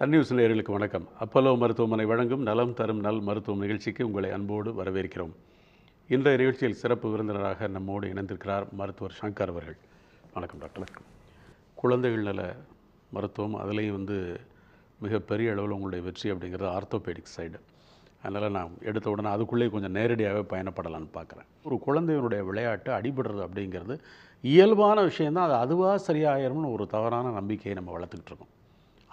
Sun news நேயர்களுக்கு வணக்கம். Apollo மருத்துவமனை வழங்கும் நலம் தரும் நல் மருத்துவம் நிகழ்ச்சிக்கு உங்களை அன்போடு வரவேற்கிறோம். இன்றைய நிகழ்ச்சியில் சிறப்பு விருந்தினராக நம்மோடு இணைந்திருக்கிறார் மருத்துவர் சங்கர் அவர்கள். வணக்கம் டாக்டர். குழந்தைகள் நல மருத்துவம் அதுலேயும் மிகப்பெரிய அளவில் உங்களுடைய வெற்றி அப்படிங்கிறது ஆர்த்தோபெடிக் சைடு. அதனால் நான் எடுத்த உடனே அதுக்குள்ளேயே கொஞ்சம் நேரடியாகவே பயணப்படலான்னு பார்க்குறேன். ஒரு குழந்தையினுடைய விளையாட்டு அடிபடுறது அப்படிங்கிறது இயல்பான விஷயந்தான். அது அதுவாக சரியாயிரும்னு ஒரு தவறான நம்பிக்கையை நம்ம வளர்த்துக்கிட்டு இருக்கோம்.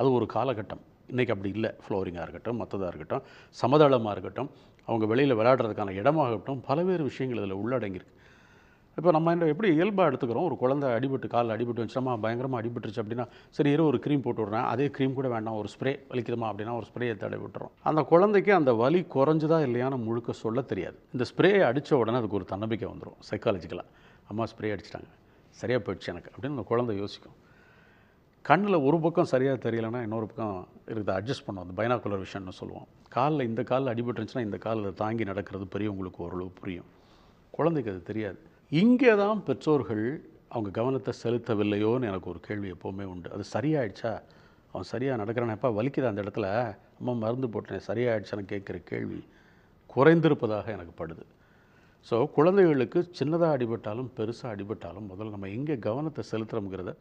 அது ஒரு காலகட்டம். இன்றைக்கி அப்படி இல்லை. ஃப்ளோரிங்காக இருக்கட்டும், மற்றதாக இருக்கட்டும், சமதளமாக இருக்கட்டும், அவங்க வெளியில் விளையாடுறதுக்கான இடமாகட்டும், பல்வேறு விஷயங்கள் இதில் உள்ளடங்கியிருக்கு. இப்போ நம்ம எப்படி இயல்பாக எடுத்துக்கிறோம், ஒரு குழந்தை அடிபட்டு காலில் அடிபட்டு வச்சுட்டோமா, பயங்கரமாக அடிபட்டுருச்சு அப்படின்னா சரி ஒரு க்ரீம் போட்டு விட்றேன், அதே க்ரீம் கூட வேண்டாம், ஒரு ஸ்ப்ரே வலிக்குதுமா அப்படின்னா ஒரு ஸ்ப்ரேயை தடவி விட்டுறோம். அந்த குழந்தைக்கு அந்த வலி குறைஞ்சதா இல்லையான்னு முழுக்க சொல்ல தெரியாது. இந்த ஸ்ப்ரேயை அடித்த உடனே அதுக்கு ஒரு தன்னம்பிக்கை வந்துடும். சைக்காலஜிக்கலாக அம்மா ஸ்ப்ரே அடிச்சிட்டாங்க, சரியாக போயிடுச்சு எனக்கு அப்படின்னு அந்த குழந்தை யோசிக்கும். கண்ணில் ஒரு பக்கம் சரியாக தெரியலைன்னா இன்னொரு பக்கம் இருக்குது, அட்ஜஸ்ட் பண்ணுவோம். அந்த பைனாக்குலர் விஷயம்னு சொல்லுவோம். காலில் இந்த காலில் அடிபட்டுருந்துச்சுன்னா இந்த காலில் தாங்கி நடக்கிறது பெரியவங்களுக்கு ஓரளவு புரியும். குழந்தைக்கு அது தெரியாது. இங்கே தான் பெற்றோர்கள் அவங்க கவனத்தை செலுத்தவில்லையோன்னு எனக்கு ஒரு கேள்வி எப்போவுமே உண்டு. அது சரியாயிடுச்சா, அவன் சரியாக நடக்கிறான், எப்போ வலிக்குது அந்த இடத்துல, அம்மா மருந்து போட்டேன் சரியாயிடுச்சான்னு கேட்குற கேள்வி குறைந்திருப்பதாக எனக்கு படுது. ஸோ குழந்தைகளுக்கு சின்னதாக அடிபட்டாலும் பெருசாக அடிபட்டாலும் முதல்ல நம்ம எங்கே கவனத்தை செலுத்துகிறோங்கிறத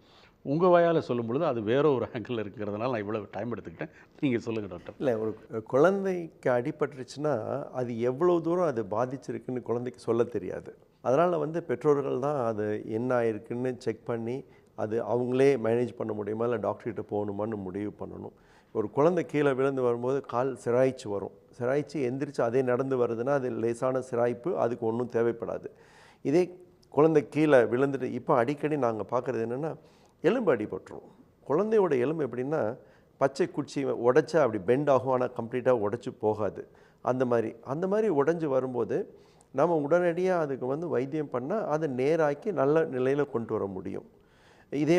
உங்கள் வாயால் சொல்லும் பொழுது அது வேற ஒரு ஆங்கிள் இருக்கிறதுனால நான் இவ்வளோ டைம் எடுத்துக்கிட்டேன். நீங்கள் சொல்லுங்கள் டாக்டர். இல்லை, ஒரு குழந்தைக்கு அடிபட்டுருச்சுன்னா அது எவ்வளோ தூரம் அது பாதிச்சிருக்குன்னு குழந்தைக்கு சொல்ல தெரியாது. அதனால் பெற்றோர்கள் தான் அது என்ன ஆயிருக்குன்னு செக் பண்ணி அது அவங்களே மேனேஜ் பண்ண முடியுமா இல்லை டாக்டர்கிட்ட போகணுமான்னு முடிவு பண்ணணும். ஒரு குழந்தை கீழே விழுந்து வரும்போது கால் சிராய்ச்சி வரும். சிராய்ச்சி எந்திரிச்சு அதே நடந்து வருதுன்னா அது லேசான சிராய்ப்பு, அதுக்கு ஒன்றும் தேவைப்படாது. இதே குழந்தை கீழே விழுந்துட்டு இப்போ அடிக்கடி நாங்கள் பார்க்குறது என்னென்னா எலும்பு அடிபட்டுரும். குழந்தையோட எலும்பு எப்படின்னா பச்சை குச்சி உடைச்சா அப்படி பெண்ட் ஆகும், ஆனால் கம்ப்ளீட்டாக உடைச்சி போகாது. அந்த மாதிரி உடைஞ்சி வரும்போது நம்ம உடனடியாக அதுக்கு வைத்தியம் பண்ணால் அதை நேராக்கி நல்ல நிலையில் கொண்டு வர முடியும். இதே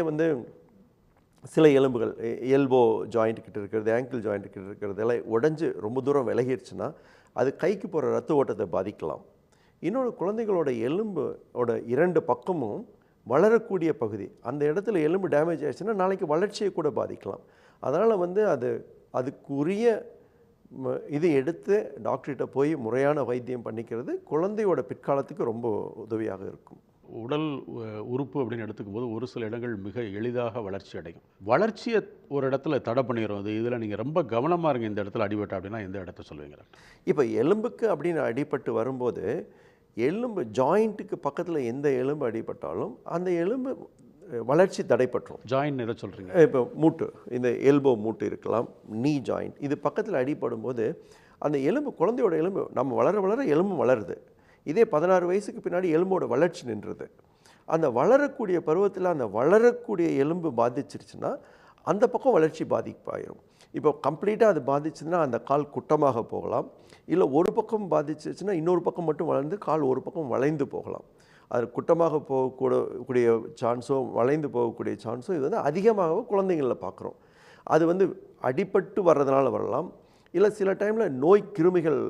சில எலும்புகள் எல்போ ஜாயிண்ட் கிட்ட இருக்கிறது, ஆங்கிள் ஜாயிண்ட் கிட்ட இருக்கிறது எல்லாம் உடஞ்சி ரொம்ப தூரம் விலகிடுச்சுன்னா அது கைக்கு போகிற ரத்த ஓட்டத்தை பாதிக்கலாம். இன்னொரு குழந்தைகளோட எலும்போட இரண்டு பக்கமும் வளரக்கூடிய பகுதி, அந்த இடத்துல எலும்பு டேமேஜ் ஆகிடுச்சுன்னா நாளைக்கு வளர்ச்சியை கூட பாதிக்கலாம். அதனால் அதுக்குரிய இது எடுத்து டாக்டர்கிட்ட போய் முறையான வைத்தியம் பண்ணிக்கிறது குழந்தையோட பிற்காலத்துக்கு ரொம்ப உதவியாக இருக்கும். உடல் உறுப்பு அப்படின்னு எடுத்துக்கும் போது ஒரு சில இடங்கள் மிக எளிதாக வளர்ச்சி அடையும். வளர்ச்சியை ஒரு இடத்துல தடை பண்ணிடும். இதில் நீங்கள் ரொம்ப கவனமாக இருங்க, இந்த இடத்துல அடிபட்டா அப்படின்னா எந்த இடத்த சொல்லுவீங்க? இப்போ எலும்புக்கு அப்படின்னு அடிபட்டு வரும்போது எலும்பு ஜாயிண்ட்டுக்கு பக்கத்தில் எந்த எலும்பு அடிபட்டாலும் அந்த எலும்பு வளர்ச்சி தடைப்பட்டுரும். ஜாயிண்ட் எதை சொல்கிறீங்க? இப்போ மூட்டு, இந்த எல்போ மூட்டு இருக்கலாம், நீ ஜாயிண்ட், இது பக்கத்தில் அடிபடும் போது அந்த எலும்பு, குழந்தையோட எலும்பு நம்ம வளர எலும்பு வளருது. இதே 16 வயசுக்கு பின்னாடி எலும்போட வளர்ச்சி நின்றுது. அந்த வளரக்கூடிய பருவத்தில் அந்த வளரக்கூடிய எலும்பு பாதிச்சிருச்சுன்னா அந்த பக்கம் வளர்ச்சி பாதிப்பாயிரும். இப்போ கம்ப்ளீட்டாக அது பாதிச்சுன்னா அந்த கால் குட்டமாக போகலாம், இல்லை ஒரு பக்கம் பாதிச்சிருச்சுன்னா இன்னொரு பக்கம் மட்டும் வளர்ந்து கால் ஒரு பக்கம் வளைந்து போகலாம். அது குட்டமாக போகக்கூடிய சான்ஸும் வளைந்து போகக்கூடிய சான்ஸும் இது அதிகமாக குழந்தைங்களில் பார்க்குறோம். அது அடிபட்டு வர்றதுனால வரலாம், இல்லை சில டைமில் நோய் கிருமிகள்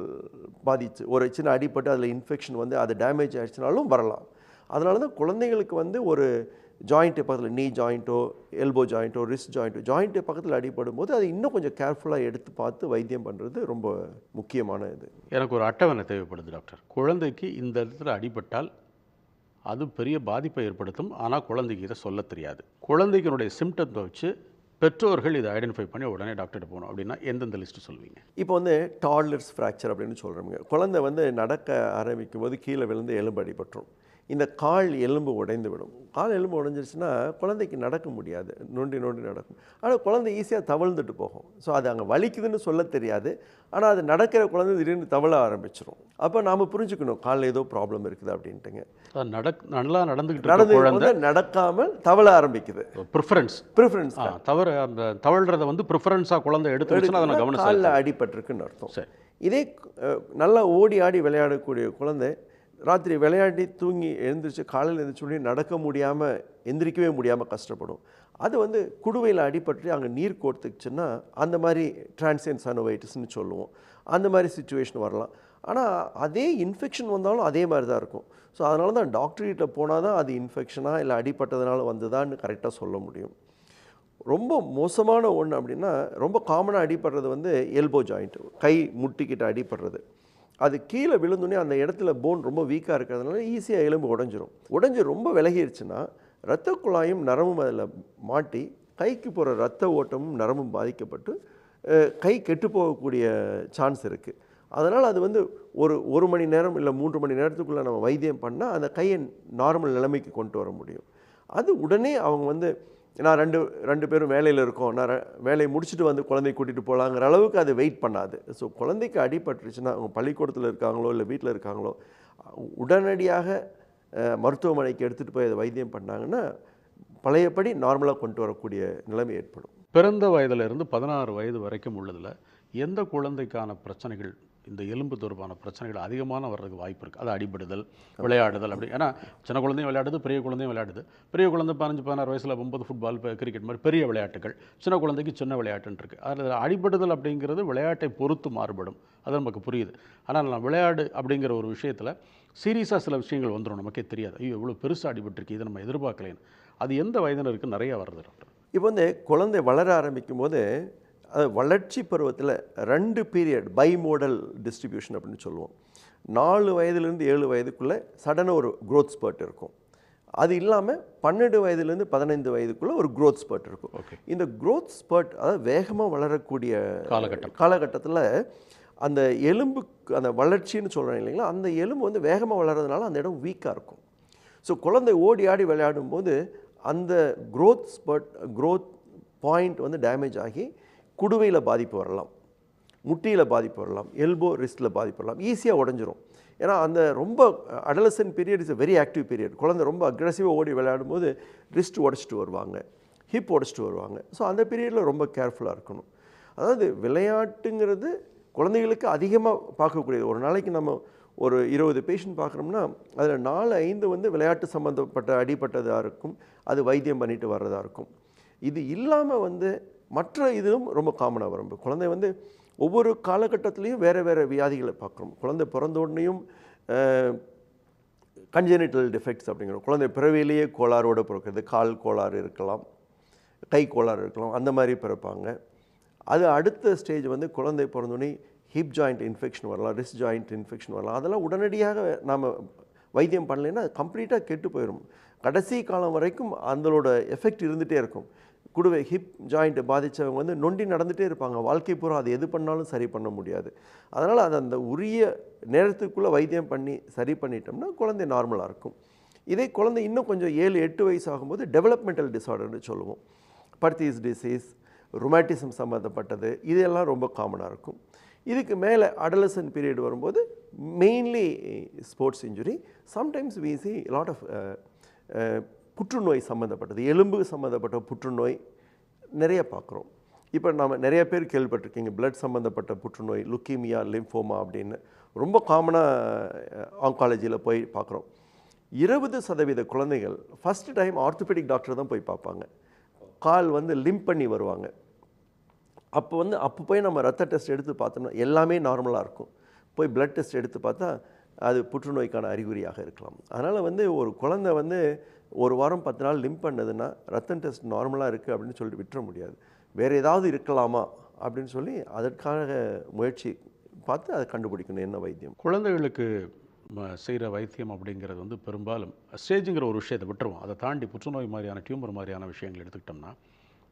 பாதிச்சு ஒரு சின்ன அடிப்பட்டு அதில் இன்ஃபெக்ஷன் அது டேமேஜ் ஆகிடுச்சுனாலும் வரலாம். அதனால தான் குழந்தைங்களுக்கு ஒரு ஜாயிண்ட்டு பக்கத்தில் நீ ஜாயிண்ட்டோ எல்போ ஜாயிண்ட்டோ ரிஸ்ட் ஜாயிண்ட்டு பக்கத்தில் அடிபடும் போது அது இன்னும் கொஞ்சம் கேர்ஃபுல்லாக எடுத்து பார்த்து வைத்தியம் பண்ணுறது ரொம்ப முக்கியமான இது. எனக்கு ஒரு அட்டவணை தேவைப்படுது டாக்டர். குழந்தைக்கு இந்த இடத்துல அடிபட்டால் அது பெரிய பாதிப்பை ஏற்படுத்தும், ஆனால் குழந்தைக்கு இதை சொல்ல தெரியாது. குழந்தைகளுடைய சிம்டத்தை வச்சு பெற்றோர்கள் இதை ஐடென்டிஃபை பண்ணி உடனே டாக்டர்கிட்ட போகணும் அப்படின்னா எந்தெந்த லிஸ்ட்டு சொல்லுவீங்க? இப்போ டாட்லர்ஸ் ஃப்ராக்சர் அப்படின்னு சொல்கிறோங்க. குழந்தை நடக்க ஆரம்பிக்கும் போது கீழே விழுந்து எலும்பு அடிபட்டுரும். இந்த கால் எலும்பு உடைந்து விடும். கால் எலும்பு உடைஞ்சிருச்சுன்னா குழந்தைக்கு நடக்க முடியாது, நொண்டி நடக்கும். ஆனால் குழந்தை ஈஸியாக தவழ்ந்துட்டு போகும். ஸோ அது அங்கே வலிக்குதுன்னு சொல்ல தெரியாது, ஆனால் அது நடக்கிற குழந்தை திடீர்னு தவள ஆரம்பிச்சிடும். அப்போ நாம் புரிஞ்சுக்கணும் காலில் ஏதோ ப்ராப்ளம் இருக்குது அப்படின்ட்டுங்க. நல்லா நடந்துக்கிட்டு நடக்காமல் தவள ஆரம்பிக்குது. ப்ரிஃபரன்ஸ் தவிர அந்த தவழ்கிறத ப்ரிஃபரன்ஸாக குழந்தை எடுத்துச்சுன்னா அதை கவனம் காலில் அடிபட்டிருக்குன்னு அர்த்தம். சரி, இதே நல்லா ஓடி ஆடி விளையாடக்கூடிய குழந்தை ராத்திரி விளையாடி தூங்கி எழுந்திரிச்சு காலையில் எழுந்திரிச்சு நடக்க முடியாமல் எந்திரிக்கவே முடியாமல் கஷ்டப்படும். அது குடுவையில் அடிபட்டு அங்கே நீர் கோர்த்துக்குச்சுன்னா அந்த மாதிரி டிரான்சியன்ட் சைனோவைட்டிஸ்ன்னு சொல்லுவோம். அந்த மாதிரி சிச்சுவேஷன் வரலாம். ஆனால் அதே இன்ஃபெக்ஷன் வந்தாலும் அதே மாதிரி தான் இருக்கும். ஸோ அதனால தான் டாக்டர்கிட்ட போனால் தான் அது இன்ஃபெக்ஷனாக இல்லை அடிபட்டதுனால வந்ததான்னு கரெக்டாக சொல்ல முடியும். ரொம்ப மோசமான ஒன்று அப்படின்னா, ரொம்ப காமனாக அடிபடுறது வந்து எல்போ ஜாயிண்ட், கை முட்டிக்கிட்ட அடிபடுறது. அது கீழே விழுந்தோடனே அந்த இடத்துல போன் ரொம்ப வீக்காக இருக்கிறதுனால ஈஸியாக எலும்பு உடைஞ்சிரும். உடைஞ்சு ரொம்ப விலகிருச்சுன்னா இரத்த குழாயும் நரம்பும் அதில் மாட்டி கைக்கு போகிற இரத்த ஓட்டமும் நரம்பும் பாதிக்கப்பட்டு கை கெட்டு போகக்கூடிய சான்ஸ் இருக்குது. அதனால் அது வந்து ஒரு மணி நேரம் இல்லை 3 மணி நேரத்துக்குள்ளே நம்ம வைத்தியம் பண்ணால் அந்த கையை நார்மல் நிலைமைக்கு கொண்டு வர முடியும். அது உடனே அவங்க வந்து நான் ரெண்டு பேரும் வேலையில் இருக்கோம், நான் வேலையை முடிச்சுட்டு வந்து குழந்தைய கூட்டிகிட்டு போகலாங்கிற அளவுக்கு அது வெயிட் பண்ணாது. ஸோ குழந்தைக்கு அடிபட்டுருச்சுன்னா அவங்க பள்ளிக்கூடத்தில் இருக்காங்களோ இல்லை வீட்டில் இருக்காங்களோ உடனடியாக மருத்துவமனைக்கு எடுத்துகிட்டு போய் அதை வைத்தியம் பண்ணாங்கன்னா பழையபடி நார்மலாக கொண்டு வரக்கூடிய நிலைமை ஏற்படும். பிறந்த வயதிலிருந்து 16 வயது வரைக்கும் உள்ளதில் எந்த குழந்தைக்கான பிரச்சனைகள், இந்த எலும்பு தொடர்பான பிரச்சனைகள் அதிகமான வர்றதுக்கு வாய்ப்பு இருக்குது? அது அடிபடுதல், விளையாடுதல் அப்படி. ஏன்னா சின்ன குழந்தையும் விளையாடுது, பெரிய குழந்தையும் விளையாடுது. பெரிய குழந்தை 15-16 வயசில் 9 ஃபுட்பால், கிரிக்கெட் மாதிரி பெரிய விளையாட்டுகள், சின்ன குழந்தைக்கு சின்ன விளையாட்டுன்னு இருக்குது. அதில் அடிபடுதல் அப்படிங்கிறது விளையாட்டை பொறுத்து மாறுபடும், அது நமக்கு புரியுது. ஆனால் நான் விளையாடு அப்படிங்கிற ஒரு விஷயத்தில் சீரியஸாக சில விஷயங்கள் வந்துடும், நமக்கே தெரியாது. ஐயோ இவ்வளோ பெருசாக அடிபட்டுருக்கு, இதை நம்ம எதிர்பார்க்கலேன்னு. அது எந்த வயதினருக்கு நிறையா வருது டாக்டர்? இப்போ வந்து குழந்தை வளர ஆரம்பிக்கும் போது அது வளர்ச்சி பருவத்தில் 2 பீரியட் பைமோடல் டிஸ்ட்ரிபியூஷன் அப்படின்னு சொல்லுவோம். 4 வயதுலேருந்து 7 வயதுக்குள்ளே சடனாக ஒரு க்ரோத் ஸ்பர்ட் இருக்கும். அது இல்லாமல் 12 வயதுலேருந்து 15 வயதுக்குள்ளே ஒரு க்ரோத் ஸ்பர்ட் இருக்கும். இந்த க்ரோத் ஸ்பர்ட் அதாவது வேகமாக வளரக்கூடிய காலகட்டத்தில் அந்த எலும்புக்கு அந்த வளர்ச்சின்னு சொல்கிறேன் இல்லைங்களா, அந்த எலும்பு வந்து வேகமாக வளர்கிறதுனால அந்த இடம் வீக்காக இருக்கும். ஸோ குழந்தை ஓடி ஆடி விளையாடும் போது அந்த க்ரோத் பாயிண்ட் வந்து டேமேஜ் ஆகி குடுவையில் பாதிப்பு வரலாம், முட்டியில் பாதிப்பு வரலாம், எல்போ ரிஸ்ட்டில் பாதிப்பு வரலாம், ஈஸியாக உடஞ்சிரும். ஏன்னா அந்த ரொம்ப adolescent period is a very active period. குழந்தை ரொம்ப அக்ரெசிவாக ஓடி விளையாடும் போது ரிஸ்ட் உடச்சிட்டு வருவாங்க, ஹிப் உடச்சிட்டு வருவாங்க. ஸோ அந்த பீரியடில் ரொம்ப கேர்ஃபுல்லாக இருக்கணும். அதாவது விளையாட்டுங்கிறது குழந்தைகளுக்கு அதிகமாக பார்க்கக்கூடியது. ஒரு நாளைக்கு நம்ம ஒரு 20 பேஷண்ட் பார்க்குறோம்னா அதில் 4-5 வந்து விளையாட்டு சம்மந்தப்பட்ட அடிபட்டதாக இருக்கும், அது வைத்தியம் பண்ணிட்டு வர்றதாக இருக்கும். இது இல்லாமல் வந்து மற்ற இதுவும் ரொம்ப காமனாக வரும். குழந்தை வந்து ஒவ்வொரு காலகட்டத்திலையும் வேறு வேறு வியாதிகளை பார்க்குறோம். குழந்தை பிறந்த உடனேயும் கன்ஜெனிட்டல் டிஃபெக்ட்ஸ் அப்படிங்கிறோம். குழந்தை பிறவிலேயே கோளாறோடு பிறக்கிறது, கால் கோளாறு இருக்கலாம், கை கோளாறு இருக்கலாம், அந்த மாதிரி பிறப்பாங்க. அது அடுத்த ஸ்டேஜ் வந்து குழந்தை பிறந்தோடனே ஹிப் ஜாயிண்ட் இன்ஃபெக்ஷன் வரலாம், ரிஸ்ட் ஜாயிண்ட் இன்ஃபெக்ஷன் வரலாம். அதெல்லாம் உடனடியாக நாம் வைத்தியம் பண்ணலைன்னா அது கம்ப்ளீட்டாக கெட்டு போயிடும். கடைசி காலம் வரைக்கும் அதனோட எஃபெக்ட் இருந்துகிட்டே இருக்கும். கூடவே ஹிப் ஜாயிண்ட்டை பாதித்தவங்க வந்து நொண்டி நடந்துகிட்டே இருப்பாங்க, வாழ்க்கை பூரா அது எது பண்ணாலும் சரி பண்ண முடியாது. அதனால் அது அந்த உரிய நேரத்துக்குள்ளே வைத்தியம் பண்ணி சரி பண்ணிட்டோம்னா குழந்தை நார்மலாக இருக்கும். இதே குழந்தை இன்னும் கொஞ்சம் 7-8 வயசு ஆகும்போது டெவலப்மெண்டல் டிஸார்டர்னு சொல்லுவோம். பர்தீஸ் டிசீஸ், ருமேட்டிசம் சம்மந்தப்பட்டது, இதெல்லாம் ரொம்ப காமனாக இருக்கும். இதுக்கு மேலே அடலசன்ட் பீரியட் வரும்போது mainly sports injury, sometimes we see lot of புற்றுநோய் சம்மந்தப்பட்டது, எலும்பு சம்மந்தப்பட்ட புற்றுநோய் நிறைய பார்க்குறோம். இப்போ நம்ம நிறைய பேர் கேள்விப்பட்டிருக்கீங்க பிளட் சம்மந்தப்பட்ட புற்றுநோய், லுக்கீமியா, லிம்ஃபோமா அப்படின்னு ரொம்ப காமனாக ஆங்காலஜியில் போய் பார்க்குறோம். 20% குழந்தைகள் ஃபஸ்ட்டு டைம் ஆர்த்தோபெடிக் டாக்டர் தான் போய் பார்ப்பாங்க. கால் வந்து லிம்ப் பண்ணி வருவாங்க. அப்போ போய் நம்ம ரத்த டெஸ்ட் எடுத்து பார்த்தோம்னா எல்லாமே நார்மலாக இருக்கும். போய் பிளட் டெஸ்ட் எடுத்து பார்த்தா அது புற்றுநோய்க்கான அறிகுறியாக இருக்கலாம். அதனால் வந்து ஒரு குழந்தை வந்து 1 வாரம் 10 நாள் லிம்ப் பண்ணதுன்னா ரத்த டெஸ்ட் நார்மலாக இருக்குது அப்படின்னு சொல்லிட்டு விட்டுற முடியாது. வேறு ஏதாவது இருக்கலாமா அப்படின்னு சொல்லி அதற்காக முயற்சி பார்த்து அதை கண்டுபிடிக்கணும் என்ன வைத்தியம். குழந்தைகளுக்கு செய்கிற வைத்தியம் அப்படிங்கிறது வந்து பெரும்பாலும் ஸ்டேஜுங்கிற ஒரு விஷயத்தை விட்டுருவோம். அதை தாண்டி புற்றுநோய் மாதிரியான டியூமர் மாதிரியான விஷயங்கள் எடுத்துக்கிட்டோம்னா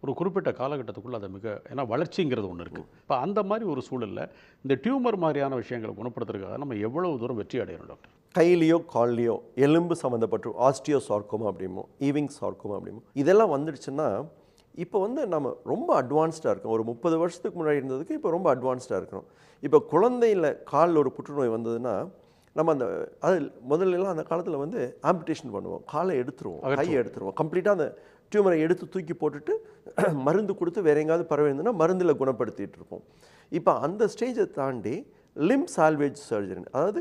ஒரு குறிப்பிட்ட காலகட்டத்துக்குள்ளே அதை ஏன்னா வளர்ச்சிங்கிறது ஒன்று இருக்குது. இப்போ அந்த மாதிரி ஒரு சூழலில் இந்த டியூமர் மாதிரியான விஷயங்களை குணப்படுத்துறதுக்காக நம்ம எவ்வளவு தூரம் வெற்றி அடையணும் டாக்டர்? கையிலையோ கால்லையோ எலும்பு சம்மந்தப்பட்டு ஆஸ்டியோ சார்கோமா அப்படிமோ, ஈவிங் சார்கோமா அப்படிமோ இதெல்லாம் வந்துடுச்சுன்னா இப்போ வந்து நம்ம ரொம்ப அட்வான்ஸ்டாக இருக்கோம். ஒரு 30 வருஷத்துக்கு முன்னாடி இருந்ததுக்கு இப்போ ரொம்ப அட்வான்ஸ்டாக இருக்கிறோம். இப்போ குழந்தையில் காலில் ஒரு புற்றுநோய் வந்ததுன்னா நம்ம அது முதல்லலாம் அந்த காலத்தில் வந்து ஆம்பிடேஷன் பண்ணுவோம், காலை எடுத்துருவோம், கையை எடுத்துருவோம், கம்ப்ளீட்டாக அந்த டியூமரை எடுத்து தூக்கி போட்டுட்டு மருந்து கொடுத்து வேற எங்கேயாவது பரவி இருந்ததுன்னா மருந்தில் குணப்படுத்திட்டு இருப்போம். இப்போ அந்த ஸ்டேஜை தாண்டி லிம்ப் சால்வேஜ் சர்ஜரி, அதாவது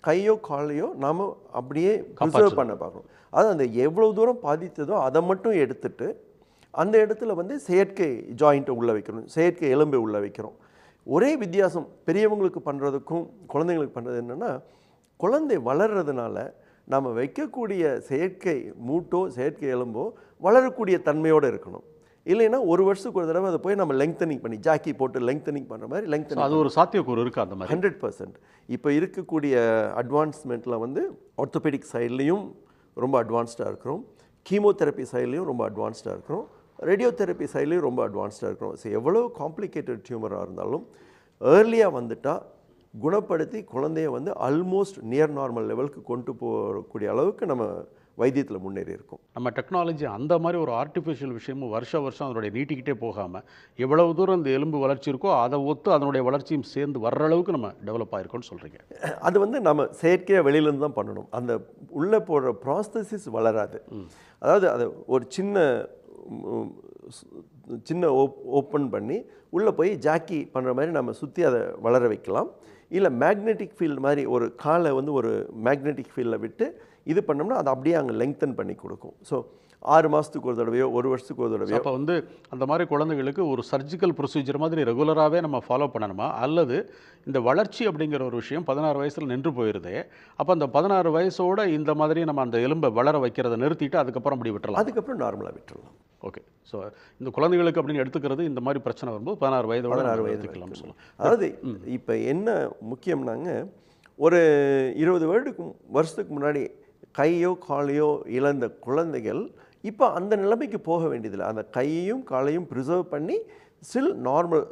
கையோ காலையோ நாம் அப்படியே ப்ரிசர்வ் பண்ண பார்க்கணும். அதாவது அந்த எவ்வளோ தூரம் பாதித்ததோ அதை மட்டும் எடுத்துட்டு அந்த இடத்துல வந்து செயற்கை ஜாயிண்ட்டை உள்ளே வைக்கணும், செயற்கை எலும்பை உள்ளே வைக்கிறோம். ஒரே வித்தியாசம் பெரியவங்களுக்கு பண்ணுறதுக்கும் குழந்தைங்களுக்கு பண்ணுறது என்னென்னா, குழந்தை வளர்கிறதுனால நம்ம வைக்கக்கூடிய செயற்கை மூட்டோ செயற்கை எலும்போ வளரக்கூடிய தன்மையோடு இருக்கணும். இல்லைன்னா ஒரு வருஷத்துக்கு ஒரு தடவை அதை போய் நம்ம லெங்தனிங் பண்ணி ஜாக்கி போட்டு லெங்தனிங் பண்ணுற மாதிரி So, லெங்தனிங் அது ஒரு சாத்தியக்கூறு இருக்குது அந்த மாதிரி. 100%. இப்போ இருக்கக்கூடிய அட்வான்ஸ்மெண்ட்டில் வந்து ஆர்த்தோபெடிக் சைட்லேயும் ரொம்ப அட்வான்ஸ்டாக இருக்கிறோம், கீமோதெரப்பி சைட்லேயும் ரொம்ப அட்வான்ஸ்டாக இருக்கிறோம், ரேடியோதெரப்பி சைட்லேயும் ரொம்ப அட்வான்ஸ்டாக இருக்கிறோம். ஸோ எவ்வளோ காம்ப்ளிகேட்டட் டியூமராக இருந்தாலும் ஏர்லியாக வந்துட்டால் குணப்படுத்தி குழந்தைய வந்து ஆல்மோஸ்ட் நியர் நார்மல் லெவலுக்கு கொண்டு போகக்கூடிய அளவுக்கு நம்ம வைத்தியத்தில் முன்னேறி இருக்கோம். நம்ம டெக்னாலஜி அந்த மாதிரி ஒரு ஆர்டிஃபிஷியல் விஷயமும் வருஷம் அதனுடைய நீட்டிக்கிட்டே போகாமல் எவ்வளவு தூரம் இந்த எலும்பு வளர்ச்சி இருக்கோ அதை ஒத்து அதனுடைய வளர்ச்சியும் சேர்ந்து வர்ற அளவுக்கு நம்ம டெவலப் ஆகிருக்கோம்னு சொல்கிறீங்க. அது வந்து நம்ம செயற்கையாக வெளியிலேருந்து தான் பண்ணணும். அந்த உள்ளே போடுற ப்ராசஸஸ் வளராது. அதாவது அதை ஒரு சின்ன ஓப்பன் பண்ணி உள்ளே போய் ஜாக்கி பண்ணுற மாதிரி நம்ம சுற்றி அதை வளர வைக்கலாம். இல்லை மேக்னெட்டிக் ஃபீல்டு மாதிரி ஒரு காலை வந்து ஒரு மேக்னெட்டிக் ஃபீல்டில் விட்டு இது பண்ணோம்னா அது அப்படியே அங்கே லெங்தன் பண்ணி கொடுக்கும். ஸோ 6 மாதத்துக்கு ஒரு தடவையோ 1 வருஷத்துக்கு ஒரு தடவையோ. அப்போ வந்து அந்த மாதிரி குழந்தைகளுக்கு ஒரு சர்ஜிக்கல் ப்ரொசீஜர் மாதிரி ரெகுலராகவே நம்ம ஃபாலோ பண்ணணுமா, அல்லது இந்த வளர்ச்சி அப்படிங்கிற ஒரு விஷயம் 16 வயசில் நின்று போயிருதே, அப்போ அந்த 16 வயசோட இந்த மாதிரி நம்ம அந்த எலும்பை வளர வைக்கிறத நிறுத்திட்டு அதுக்கப்புறம் அப்படி விட்டுறலாம்? அதுக்கப்புறம் நார்மலாக விட்டுறலாம். ஓகே. ஸோ இந்த குழந்தைகளுக்கு அப்படின்னு எடுத்துக்கிறது இந்த மாதிரி பிரச்சனை வரும்போது 16 வயதோட எடுத்துக்கலாம் சொல்லலாம். அதாவது இப்போ என்ன முக்கியம்னாங்க, ஒரு 20 வருஷத்துக்கு முன்னாடி கையோ காலையோ இழந்த குழந்தைகள் இப்போ அந்த நிலைமைக்கு போக வேண்டியதில்லை. அந்த கையையும் காலையும் ப்ரிசர்வ் பண்ணி ஸ்டில் நார்மல்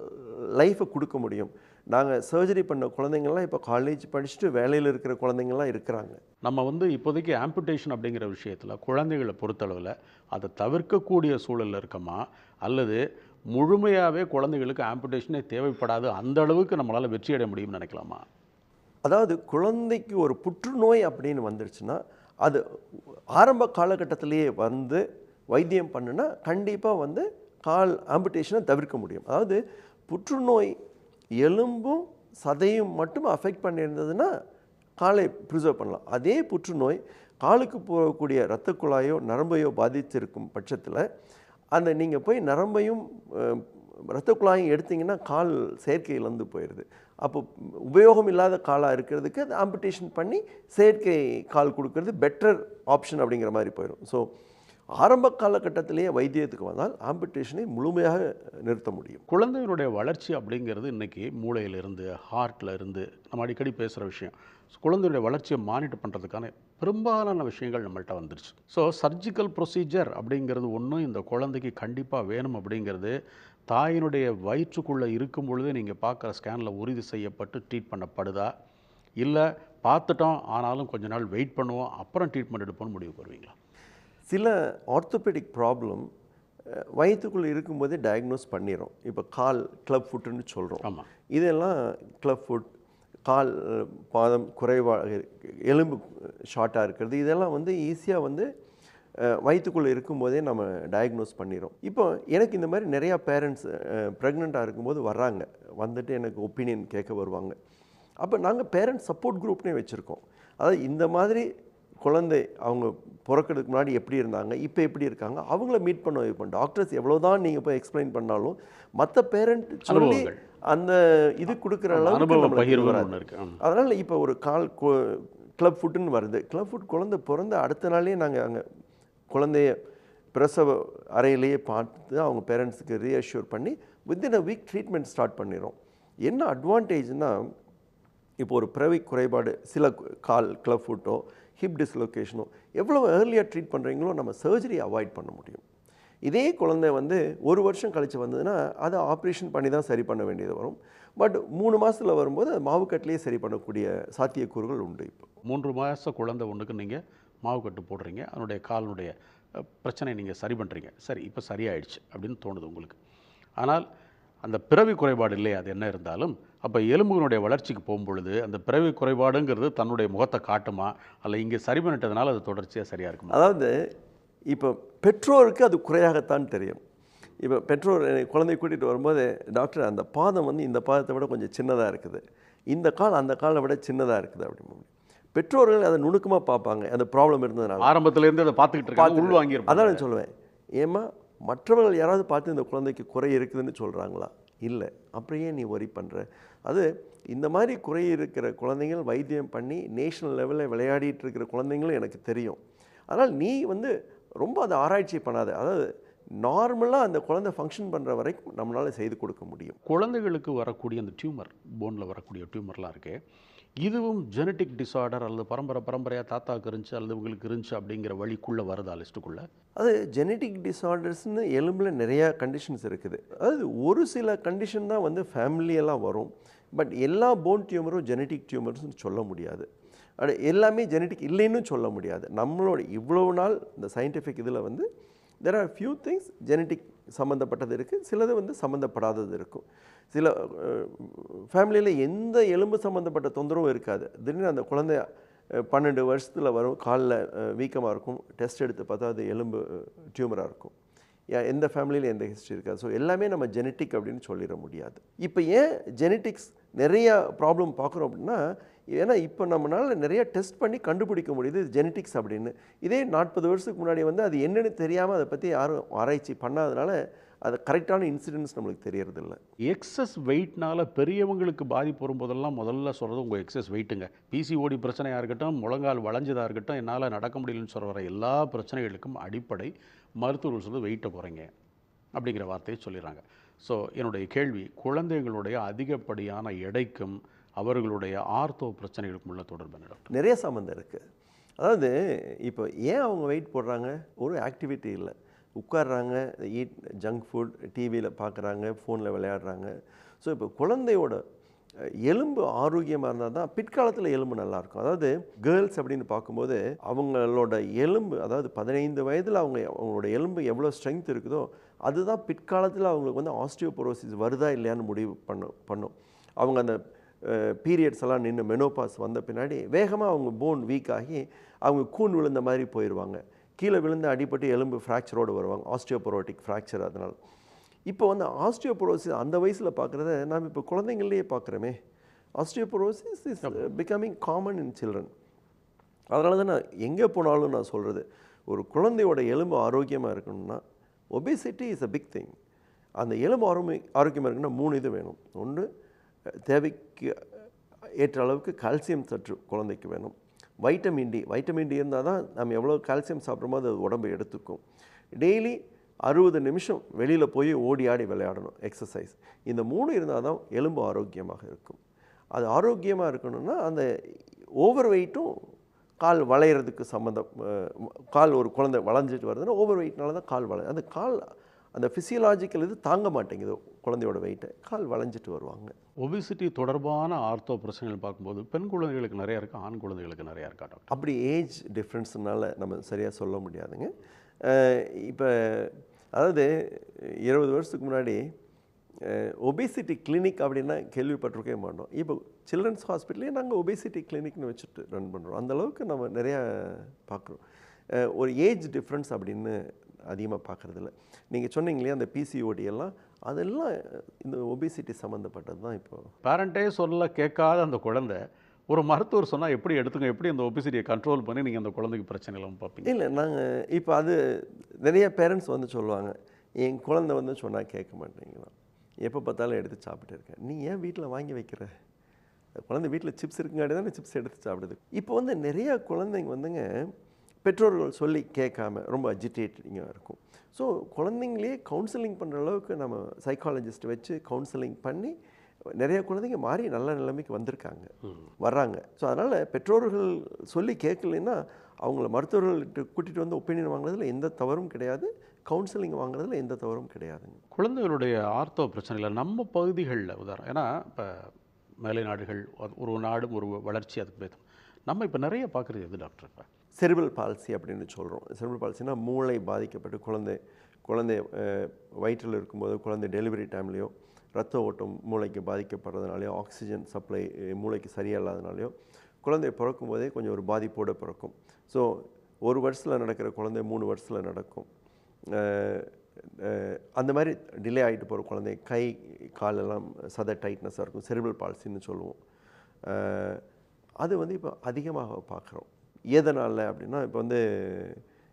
லைஃப்பை கொடுக்க முடியும். நாங்கள் சர்ஜரி பண்ண குழந்தைங்கள்லாம் இப்போ காலேஜ் படிச்சுட்டு வேலையில் இருக்கிற குழந்தைங்கள்லாம் இருக்கிறாங்க. நம்ம வந்து இப்போதைக்கு ஆம்புடேஷன் அப்படிங்கிற விஷயத்தில் குழந்தைகளை பொறுத்தளவில் அதை தவிர்க்கக்கூடிய சூழலில் இருக்கமா, அல்லது முழுமையாகவே குழந்தைகளுக்கு ஆம்புடேஷனே தேவைப்படாது அந்த அளவுக்கு நம்மளால் வெற்றி அடைய முடியும்னு நினைக்கலாமா? அதாவது குழந்தைக்கு ஒரு புற்றுநோய் அப்படின்னு வந்துருச்சுன்னா அது ஆரம்ப காலகட்டத்திலேயே வந்து வைத்தியம் பண்ணுனா கண்டிப்பாக வந்து கால் ஆம்புடேஷனை தவிர்க்க முடியும். அதாவது புற்றுநோய் எலும்பும் சதையும் மட்டும் அஃபெக்ட் பண்ணியிருந்ததுன்னா காலை ப்ரிசர்வ் பண்ணலாம். அதே புற்றுநோய் காலுக்கு போகக்கூடிய இரத்த குழாயோ நரம்பையோ பாதித்திருக்கும் பட்சத்தில் அந்த நீங்கள் போய் நரம்பையும் இரத்த குழாயும் எடுத்திங்கன்னா கால் செயற்கை இழந்து போயிடுது. அப்போ உபயோகம் இல்லாத காலாக இருக்கிறதுக்கு அது ஆம்புடேஷன் பண்ணி செயற்கை கால் கொடுக்கறது பெட்டர் ஆப்ஷன் அப்படிங்கிற மாதிரி போயிடும். ஸோ ஆரம்ப காலகட்டத்திலேயே வைத்தியத்துக்கு வந்தால் ஆம்புடேஷனை முழுமையாக நிறுத்த முடியும். குழந்தைகளுடைய வளர்ச்சி அப்படிங்கிறது இன்றைக்கி மூளையிலிருந்து ஹார்ட்டில் இருந்து நம்ம அடிக்கடி பேசுகிற விஷயம். குழந்தையுடைய வளர்ச்சியை மானிட்டர் பண்ணுறதுக்கான பெரும்பாலான விஷயங்கள் நம்மள்கிட்ட வந்துருச்சு. ஸோ சர்ஜிக்கல் ப்ரொசீஜர் அப்படிங்கிறது ஒன்றும் இந்த குழந்தைக்கு கண்டிப்பாக வேணும் அப்படிங்கிறது தாயினுடைய வயிற்றுக்குள்ளே இருக்கும் பொழுது நீங்கள் பார்க்குற ஸ்கேனில் உறுதி செய்யப்பட்டு ட்ரீட் பண்ணப்படுதா, இல்லை பார்த்துட்டோம் ஆனாலும் கொஞ்ச நாள் வெயிட் பண்ணுவோம் அப்புறம் ட்ரீட்மெண்ட் எடுப்போம்னு முடிவு பண்ணுவீங்களா? சில ஆர்த்தோபெடிக் ப்ராப்ளம் வயிற்றுக்குள்ளே இருக்கும்போதே டயக்னோஸ் பண்ணிடும். இப்போ கால் கிளப் ஃபுட்டுன்னு சொல்கிறோம். ஆமாம். இதெல்லாம் கிளப் ஃபுட், கால் பாதம் குறைவாக எலும்பு ஷார்ட்டாக இருக்கிறது, இதெல்லாம் வந்து ஈஸியாக வந்து வயிற்றுக்குள்ளே இருக்கும்போதே நம்ம டயக்னோஸ் பண்ணிடும். இப்போ எனக்கு இந்த மாதிரி நிறையா பேரண்ட்ஸ் ப்ரெக்னெண்ட்டாக இருக்கும்போது வர்றாங்க, வந்துட்டு எனக்கு ஒப்பீனியன் கேட்க வருவாங்க. அப்போ நாங்கள் பேரண்ட்ஸ் சப்போர்ட் குரூப்னே வச்சுருக்கோம். அதாவது இந்த மாதிரி குழந்தை அவங்க பிறக்கிறதுக்கு முன்னாடி எப்படி இருந்தாங்க, இப்போ எப்படி இருக்காங்க, அவங்கள மீட் பண்ண வைப்போம். டாக்டர்ஸ் எவ்வளோ தான் நீங்கள் போய் எக்ஸ்பிளைன் பண்ணாலும் மற்ற பேரண்ட் சொல்லி அந்த இது கொடுக்குற அளவுக்கு. அதனால் இப்போ ஒரு கால் கிளப் ஃபுட்டுன்னு வருது. கிளப் ஃபுட் குழந்தை பிறந்த அடுத்த நாளே நாங்கள் அங்கே குழந்தைய பிரசவ அறையிலேயே பார்த்து அவங்க பேரண்ட்ஸுக்கு ரீஅஷ்யூர் பண்ணி within a week treatment start பண்ணிடும். என்ன அட்வான்டேஜ்னால் இப்போ ஒரு பிறவி குறைபாடு, சில கால் கிளப் ஃபுட்டோ ஹிப் டிஸ்லொகேஷனோ எவ்வளோ ஏர்லியாக ட்ரீட் பண்ணுறீங்களோ நம்ம சர்ஜரி அவாய்ட் பண்ண முடியும். இதே குழந்தை வந்து 1 வருஷம் கழித்து வந்ததுன்னா அதை ஆப்ரேஷன் பண்ணி தான் சரி பண்ண வேண்டியது வரும். பட் 3 மாதத்தில் வரும்போது மாவுக்கட்டிலேயே சரி பண்ணக்கூடிய சாத்தியக்கூறுகள் உண்டு. இப்போ 3 மாத குழந்தை ஒன்றுக்கு நீங்கள் மாவுக்கட்டு போடுறீங்க, அதனுடைய காலினுடைய பிரச்சனை நீங்கள் சரி பண்ணுறீங்க, சரி இப்போ சரியாயிடுச்சு அப்படின்னு தோணுது உங்களுக்கு. ஆனால் அந்த பிறவி குறைபாடு இல்லையே, அது என்ன இருந்தாலும் அப்போ எலும்புகளுடைய வளர்ச்சிக்கு போகும்பொழுது அந்த பிறவி குறைபாடுங்கிறது தன்னுடைய முகத்தை காட்டுமா, அல்ல இங்கே சரி பண்ணிட்டதுனால அது தொடர்ச்சியாக சரியாக இருக்குமா? அதாவது இப்போ பெற்றோருக்கு அது குறையாகத்தான் தெரியும். இப்போ பெற்றோர் குழந்தைய கூட்டிகிட்டு வரும்போது, டாக்டர் அந்த பாதம் வந்து இந்த பாதத்தை விட கொஞ்சம் சின்னதாக இருக்குது, இந்த கால் அந்த காலை விட சின்னதாக இருக்குது அப்படின்னு பெற்றோர்கள் அதை நுணுக்கமாக பார்ப்பாங்க. அந்த ப்ராப்ளம் இருந்ததுனால ஆரம்பத்துலேருந்து அதை பார்த்துக்கிட்டு இருக்காங்க, உள்வாங்கியிருப்பாங்க. அதான் நான் சொல்லுவேன், ஏமா மற்றவர்கள் யாராவது பார்த்து இந்த குழந்தைக்கு குறை இருக்குதுன்னு சொல்கிறாங்களா? இல்லை, அப்படியே நீ ஒரி பண்ணுற. அது இந்த மாதிரி குறை இருக்கிற குழந்தைகள் வைத்தியம் பண்ணி நேஷ்னல் லெவலில் விளையாடிட்டு இருக்கிற குழந்தைங்களும் எனக்கு தெரியும். அதனால் நீ வந்து ரொம்ப அதை ஆராய்ச்சி பண்ணாத. அதாவது நார்மலாக அந்த குழந்தை ஃபங்க்ஷன் பண்ணுற வரைக்கும் நம்மளால் செய்து கொடுக்க முடியும். குழந்தைகளுக்கு வரக்கூடிய அந்த டியூமர், போனில் வரக்கூடிய டியூமர்லாம் இருக்கு, இதுவும் ஜெனட்டிக் டிஸார்டர் அல்லது பரம்பரையாக தாத்தாவுக்கு இருந்துச்சு அல்லது உங்களுக்கு இருந்துச்சு அப்படிங்கிற வழிக்குள்ளே வருதா லிஸ்ட்டுக்குள்ளே? அது ஜெனட்டிக் டிஸார்டர்ஸ்னு எலும்பில் நிறையா கண்டிஷன்ஸ் இருக்குது. அதாவது ஒரு சில கண்டிஷன் தான் வந்து ஃபேமிலியெல்லாம் வரும். பட் எல்லா போன் டியூமரும் ஜெனட்டிக் டியூமர்ஸ்னு சொல்ல முடியாது. அது எல்லாமே ஜெனட்டிக் இல்லைன்னு சொல்ல முடியாது. நம்மளோட இவ்வளவு நாள் இந்த சயின்டிஃபிக் இதில் வந்து there are few things genetic சம்மந்தப்பட்டது இருக்குது, சிலது வந்து சம்மந்தப்படாதது இருக்கும். சில ஃபேமிலியில் எந்த எலும்பு சம்மந்தப்பட்ட தொந்தரவும் இருக்காது. திடீர்னு அந்த குழந்தை 12 வருஷத்தில் வரும், காலில் வீக்கமாக இருக்கும், டெஸ்ட் எடுத்து பார்த்தா அது எலும்பு டியூமராக இருக்கும். எந்த ஃபேமிலியில் எந்த ஹிஸ்ட்ரி இருக்காது. ஸோ எல்லாமே நம்ம ஜெனட்டிக் அப்படின்னு சொல்லிட முடியாது. இப்போ ஏன் ஜெனட்டிக்ஸ் நிறையா ப்ராப்ளம் பார்க்குறோம் அப்படின்னா, ஏன்னா இப்போ நம்மளால் நிறைய டெஸ்ட் பண்ணி கண்டுபிடிக்க முடியுது ஜெனட்டிக்ஸ் அப்படின்னு. இதே 40 வருஷத்துக்கு முன்னாடி வந்து அது என்னென்னு தெரியாமல் அதை பற்றி யாரும் ஆராய்ச்சி பண்ணாதனால அது கரெக்டான இன்சிடென்ட்ஸ் நம்மளுக்கு தெரியறதில்ல. எக்ஸஸ் வெயிட்னால பெரியவங்களுக்கு பாதிப்பு வரும்போதெல்லாம் முதல்ல சொல்கிறது உங்கள் எக்ஸஸ் வெயிட்டுங்க. பிசிஓடி பிரச்சனையாக இருக்கட்டும், முழங்கால் வளைஞ்சதாக இருக்கட்டும், என்னால் நடக்க முடியலன்னு சொல்ல வர எல்லா பிரச்சனைகளுக்கும் அடிப்படை மருத்துவர்கள் சொல்வது வெயிட்டை குறைங்க அப்படிங்கிற வார்த்தையை சொல்லிடுறாங்க. ஸோ என்னுடைய கேள்வி, குழந்தைகளுடைய அதிகப்படியான எடைக்கும் அவர்களுடைய ஆர்த்தோ பிரச்சனைகளுக்கும் உள்ள தொடர்பு என்ன டாக்டர்? நிறைய சம்மந்தம் இருக்குது. அதாவது இப்போ ஏன் அவங்க வெயிட் போடுறாங்க? ஒரு ஆக்டிவிட்டி இல்லை, உட்கார்றாங்க, ஈட் ஜங்க் ஃபுட், டிவியில் பார்க்குறாங்க, ஃபோனில் விளையாடுறாங்க. ஸோ இப்போ குழந்தையோட எலும்பு ஆரோக்கியமாக இருந்தால் தான் பிற்காலத்தில் எலும்பு நல்லாயிருக்கும். அதாவது கேர்ள்ஸ் அப்படின்னு பார்க்கும்போது அவங்களோட எலும்பு, அதாவது 15 வயதில் அவங்களோட எலும்பு எவ்வளோ ஸ்ட்ரென்த் இருக்குதோ அதுதான் பிற்காலத்தில் அவங்களுக்கு வந்து ஆஸ்டியோபோரோசிஸ் வருதா இல்லையான்னு முடிவு பண்ணும். அவங்க அந்த பீரியட்ஸ் எல்லாம் நின்று மெனோபாஸ் வந்த பின்னாடி வேகமாக அவங்க போன் வீக் ஆகி அவங்க கூன் விழுந்த மாதிரி போயிடுவாங்க. கீழே விழுந்து அடிபட்டு எலும்பு ஃப்ராக்சரோடு வருவாங்க, ஆஸ்டியோபோரோட்டிக் ஃப்ராக்சர். அதனால் இப்போ வந்து ஆஸ்டியோபோரோசிஸ் அந்த வயசில் பார்க்குறத நாம் இப்போ குழந்தைங்கள்லேயே பார்க்குறோமே. Osteoporosis is becoming common in children. அதனால தான் நான் எங்கே போனாலும் நான் சொல்கிறது, ஒரு குழந்தையோட எலும்பு ஆரோக்கியமாக இருக்கணும்னா obesity is a big thing. அந்த எலும்பு ஆரோக்கியமாக இருக்குன்னா 3 இது வேணும். ஒன்று, தேவைக்கு ஏற்ற அளவுக்கு கால்சியம் சற்று குழந்தைக்கு வேணும். வைட்டமின் டி இருந்தால் தான் நம்ம எவ்வளோ கால்சியம் சாப்பிட்றோமோ அது உடம்பு எடுத்துக்கும். டெய்லி 60 நிமிஷம் வெளியில் போய் ஓடி ஆடி விளையாடணும், எக்ஸசைஸ். இந்த 3 இருந்தால் தான் எலும்பு ஆரோக்கியமாக இருக்கும். அது ஆரோக்கியமாக இருக்கணும்னா அந்த ஓவர் வெயிட்டும் கால் வளையிறதுக்கு சம்மந்தம். கால் ஒரு குழந்தை வளைஞ்சிட்டு வருதுன்னா ஓவர் வெயிட்னால தான் கால் அந்த கால் அந்த ஃபிசியலாஜிக்கல் இது தாங்க மாட்டேங்குது குழந்தையோட வெயிட்டை, கால் வளைஞ்சிட்டு வருவாங்க. ஒபிசிட்டி தொடர்பான ஆர்த்தோ பிரச்சனைகள் பார்க்கும்போது பெண் குழந்தைகளுக்கு நிறையா இருக்குது, ஆண் குழந்தைகளுக்கு நிறையா இருக்கா டாக்டர்? அப்படி ஏஜ் டிஃப்ரென்ஸ்னால நம்ம சரியாக சொல்ல முடியாதுங்க. இப்போ அதாவது 20 வருஷத்துக்கு முன்னாடி ஒபேசிட்டி கிளினிக் அப்படின்னா கேள்விப்பட்டிருக்கே மாட்டோம். இப்போ சில்ட்ரன்ஸ் ஹாஸ்பிட்டலே நாங்கள் ஒபேசிட்டி கிளினிக்னு வச்சுட்டு ரன் பண்ணுறோம். அந்தளவுக்கு நம்ம நிறையா பார்க்குறோம். ஒரு ஏஜ் டிஃப்ரென்ஸ் அப்படின்னு அதிகமாக பார்க்குறதில்ல. நீங்கள் சொன்னீங்க இல்லையா அந்த பிசிஓடி எல்லாம், அதெல்லாம் இந்த ஒபேசிட்டி சம்மந்தப்பட்டது தான். இப்போ பேரண்ட்டே சொல்ல கேட்காத அந்த குழந்தை ஒரு மருத்துவர் சொன்னால் எப்படி எடுத்துங்க, எப்படி அந்த ஒபிசிட்டியை கண்ட்ரோல் பண்ணி நீங்கள் அந்த குழந்தைக்கு பிரச்சனை இல்லாமல் பார்ப்பீங்க? இல்லை, நாங்கள் இப்போ அது நிறைய பேரண்ட்ஸ் வந்து சொல்லுவாங்க, என் குழந்தை வந்து சொன்னால் கேட்க மாட்டேங்கிறான், எப்போ பார்த்தாலும் எடுத்து சாப்பிட்டு இருக்கேன். நீ ஏன் வீட்டில் வாங்கி வைக்கிற? குழந்தை வீட்டில் சிப்ஸ் இருக்குங்காடி தானே சிப்ஸ் எடுத்து சாப்பிடுது. இப்போ வந்து நிறையா குழந்தைங்க வந்துங்க பெற்றோர்கள் சொல்லி கேட்காம ரொம்ப அஜிடேட்டிங்காக இருக்கும். ஸோ குழந்தைங்களே கவுன்சிலிங் பண்ணுற அளவுக்கு நம்ம சைக்காலஜிஸ்ட் வச்சு கவுன்சிலிங் பண்ணி நிறைய குழந்தைங்க மாறி நல்ல நிலைமைக்கு வர்றாங்க. ஸோ அதனால் பெற்றோர்கள் சொல்லி கேட்கலைன்னா அவங்கள மருத்துவர்கள்ட்ட கூட்டிகிட்டு வந்து ஒப்பீனியன் வாங்குறதுல எந்த தவறும் கிடையாது, கவுன்சிலிங் வாங்குறதுல எந்த தவறும் கிடையாதுங்க. குழந்தைகளுடைய ஆர்த்தோ பிரச்சனையில் நம்ம பகுதிகளில் உதாரணம், ஏன்னா இப்போ மேலை நாடுகள் ஒரு நாடும் ஒரு வளர்ச்சி அதுக்கு பேசும். நம்ம இப்போ நிறைய பார்க்குறது எது டாக்டர்? இப்போ செரிபிரல் பால்சி அப்படின்னு சொல்கிறோம். செரிபிரல் பால்சினா மூளை பாதிக்கப்பட்டு குழந்தை வயிற்றில் இருக்கும்போது, குழந்தை டெலிவரி டைம்லேயோ, ரத்த ஓட்டம் மூளைக்கு பாதிக்கப்படுறதுனாலையோ, ஆக்சிஜன் சப்ளை மூளைக்கு சரியாக இல்லாதனாலையோ குழந்தை பிறக்கும் போதே கொஞ்சம் ஒரு பாதிப்போடு பிறக்கும். ஸோ 1 வருஷத்தில் நடக்கிற குழந்தை 3 வருஷத்தில் நடக்கும். அந்த மாதிரி டிலே ஆகிட்டு போகிற குழந்தை கை காலெல்லாம் சத டைட்னஸாக இருக்கும், செரிபிரல் பால்சின்னு சொல்லுவோம். அது வந்து இப்போ அதிகமாக பார்க்குறோம். எதனால் அப்படின்னா, இப்போ வந்து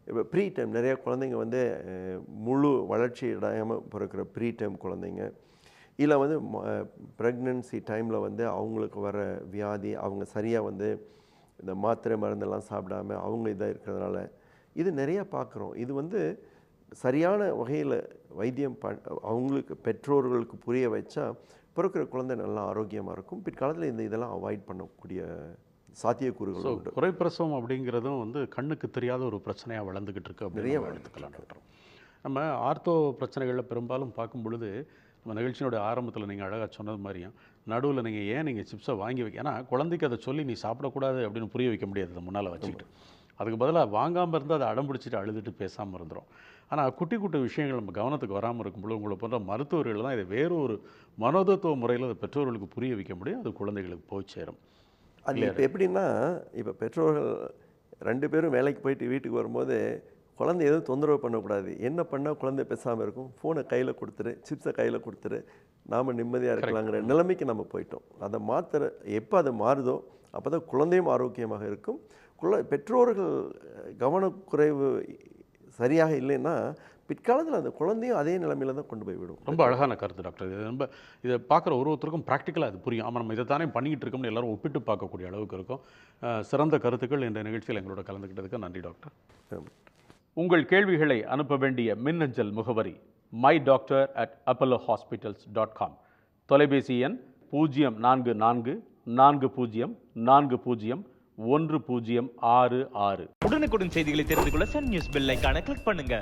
இப்போ ப்ரீ டைம் நிறைய குழந்தைங்க வந்து முழு வளர்ச்சி அடையாமல் பிறக்கிற ப்ரீ டைம் குழந்தைங்க, இல்லை வந்து ப்ரெக்னன்சி டைமில் வந்து அவங்களுக்கு வர வியாதி, அவங்க சரியாக வந்து இந்த மாத்திரை மருந்தெல்லாம் சாப்பிடாமல் அவங்க இதாக இருக்கிறதுனால இது நிறையா பார்க்குறோம். இது வந்து சரியான வகையில் வைத்தியம் அவங்களுக்கு பெற்றோர்களுக்கு புரிய வச்சா பிறக்கிற குழந்தை நல்லா ஆரோக்கியமாக இருக்கும். பிற்காலத்தில் இதெல்லாம் அவாய்ட் பண்ணக்கூடிய சாத்தியக்கூறுகள் உண்டு. குறைப்பிரசவம் அப்படிங்கிறதும் வந்து கண்ணுக்கு தெரியாத ஒரு பிரச்சனையாக வளர்ந்துக்கிட்டு இருக்கு நிறைய அப்படின்னு எடுத்துக்கலாம் டாக்டர். நம்ம ஆர்த்தோ பிரச்சனைகளில் பெரும்பாலும் பார்க்கும் பொழுது நம்ம நிகழ்ச்சியினுடைய ஆரம்பத்தில் நீங்கள் அழகாக சொன்னது மாதிரியும் நடுவில் நீங்கள் சிப்ஸை வாங்கி வைக்க, ஏன்னா குழந்தைக்கு அதை சொல்லி நீ சாப்பிடக்கூடாது அப்படின்னு புரிய வைக்க முடியாது அதை முன்னால் வச்சுக்கிட்டு. அதுக்கு பதிலாக வாங்காமல் இருந்து அதை அடம்பிடிச்சிட்டு அழுதுட்டு பேசாமல் இருந்துடும். ஆனால் குட்டி குட்டி விஷயங்கள் நம்ம கவனத்துக்கு வராமல் இருக்கும்போது உங்களை போன்ற மருத்துவர்கள் தான் இதை வேறு ஒரு மனோதத்துவ முறையில் அதை பெற்றோர்களுக்கு புரிய வைக்க முடியும். அது குழந்தைகளுக்கு போய் சேரும். அது இப்போ எப்படின்னா, இப்போ பெற்றோர்கள் 2 பேரும் வேலைக்கு போயிட்டு வீட்டுக்கு வரும்போது குழந்தை எதுவும் தொந்தரவு பண்ணக்கூடாது. என்ன பண்ணால் குழந்தை பேசாமல் இருக்கும்? ஃபோனை கையில் கொடுத்துரு, சிப்ஸை கையில் கொடுத்துரு, நாம் நிம்மதியாக இருக்கலாங்கிற நிலைமைக்கு நம்ம போயிட்டோம். அதை எப்போ அது மாறுதோ அப்போ தான் குழந்தையும் ஆரோக்கியமாக இருக்கும். பெற்றோர்கள் கவனக்குறைவு சரியாக இல்லைன்னா பிற்காலத்தில் அந்த குழந்தையும் அதே நிலைமையில தான் கொண்டு போய் விடும். ரொம்ப அழகான கருத்து டாக்டர். இது ரொம்ப இதை பார்க்குற ஒருத்தருக்கும் ப்ராக்டிக்கலாக அது புரியும். ஆமாம், நம்ம இதை தானே பண்ணிக்கிட்டு இருக்கோம்னு எல்லாரும் ஒப்பிட்டு பார்க்கக்கூடிய அளவுக்கு இருக்கும். சிறந்த கருத்துக்கள் இந்த நிகழ்ச்சியில் எங்களோட கலந்துக்கிட்டதுக்கு நன்றி டாக்டர். உங்கள் கேள்விகளை அனுப்ப வேண்டிய மின்னஞ்சல் முகவரி mydoctor@apollohospitals.com. தொலைபேசி எண் 044404040166. உடனுக்குடன் செய்திகளை தெரிந்து கொள்ள சன் நியூஸ் பெல் ஐகானை கிளிக் பண்ணுங்க.